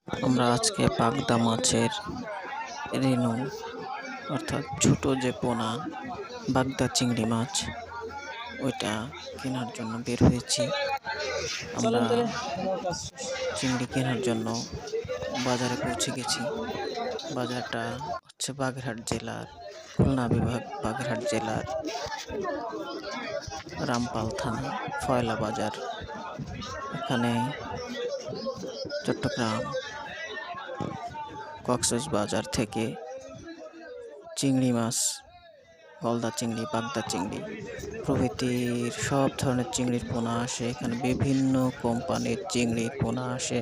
আমরা আজকে বাগদা মাছের রেনু অর্থাৎ ছোট যে পোনা বাগদা চিংড়ি মাছ ওইটা কেনার জন্য বের হয়েছি। আমরা চিংড়ি কেনার জন্য বাজারে পৌঁছে গেছি। বাজারটা হচ্ছে বাগেরহাট জেলার খুলনা বিভাগ, বাগেরহাট জেলার রামপাল থানা ফয়লা বাজার। এখানে চট্টগ্রাম কক্সবাজার থেকে চিংড়ি মাছ, গলদা চিংড়ি, বাগদা চিংড়ি প্রভৃতির সব ধরনের চিংড়ির পোনা আসে। এখানে বিভিন্ন কোম্পানির চিংড়ির পোনা আসে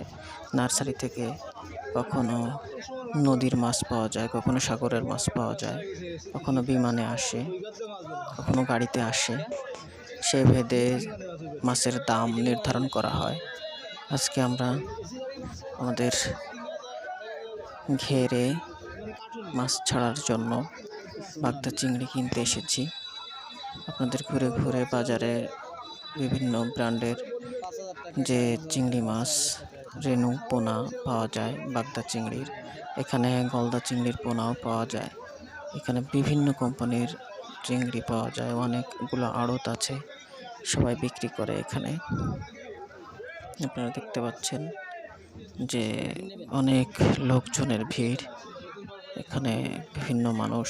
নার্সারি থেকে। কখনো নদীর মাছ পাওয়া যায়, কখনো সাগরের মাছ পাওয়া যায়, কখনো বিমানে আসে, কখনো গাড়িতে আসে। সে ভেদে মাছের দাম নির্ধারণ করা হয়। আজকে আমরা আমাদের ঘেরে মাছ ছাড়ার জন্য বাগদা চিংড়ি কিনতে এসেছি। আপনাদের ঘুরে ঘুরে বাজারে বিভিন্ন ব্র্যান্ডের যে চিংড়ি মাছ রেনু পোনা পাওয়া যায় বাগদা চিংড়ির, এখানে গলদা চিংড়ির পোনাও পাওয়া যায়। এখানে বিভিন্ন কোম্পানির চিংড়ি পাওয়া যায়। অনেকগুলো আড়ত আছে, সবাই বিক্রি করে এখানে। আপনারা দেখতে পাচ্ছেন যে অনেক লোকজনের ভিড়। এখানে বিভিন্ন মানুষ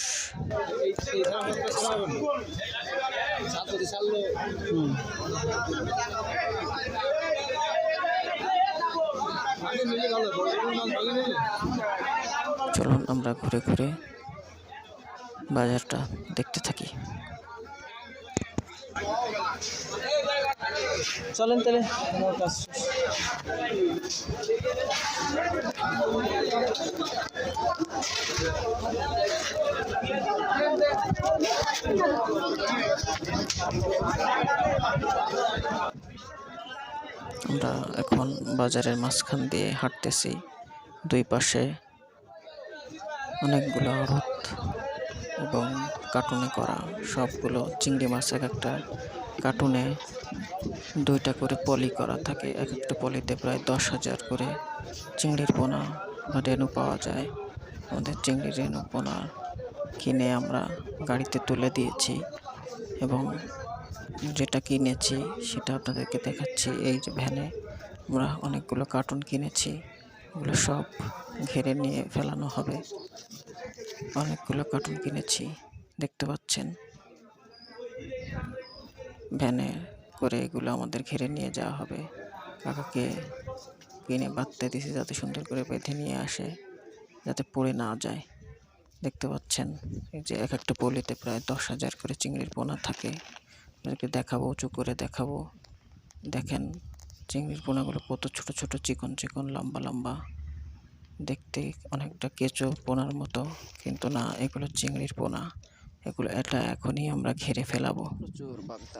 চলুন আমরা ঘুরে ঘুরে বাজারটা দেখতে থাকি। চলেন তাহলে আমরা এখন বাজারের মাঝখান দিয়ে হাঁটতেছি। দুই পাশে অনেকগুলো আড়ত এবং কার্টুনে করা সবগুলো চিংড়ি মাছ। এক একটা কার্টুনে 2টা করে পলি করা থাকে। এক একটা পলিতে প্রায় 10,000 করে চিংড়ির পোনা বা রেনু পাওয়া যায়। আমাদের চিংড়ির রেনু পোনা কিনে আমরা গাড়িতে তুলে দিয়েছি এবং যেটা কিনেছি সেটা আপনাদেরকে দেখাচ্ছি। এই যে ভ্যানে আমরা অনেকগুলো কার্টুন কিনেছি, এগুলো সব ঘেরে নিয়ে ফেলানো হবে। অনেকগুলো কার্টুন কিনেছি, দেখতে পাচ্ছেন। ভ্যানে করে এগুলো আমাদের ঘিরে নিয়ে যাওয়া হবে। কাকাকে কিনে বাঁধতে দিয়েছি যাতে সুন্দর করে বেঁধে নিয়ে আসে, যাতে পড়ে না যায়। দেখতে পাচ্ছেন এই যে এক একটা পলিতে প্রায় 10,000 করে চিংড়ির পোনা থাকে। আপনাদেরকে দেখাবো, উঁচু করে দেখাবো। দেখেন চিংড়ির পোনাগুলো কত ছোট ছোট, চিকন চিকন, লম্বা লম্বা। দেখতে অনেকটা কেঁচো পোনার মতো, কিন্তু না, এগুলো চিংড়ির পোনা। এটা এখনই আমরা ঘিরে ফেলাবো। প্রচুর বাগদা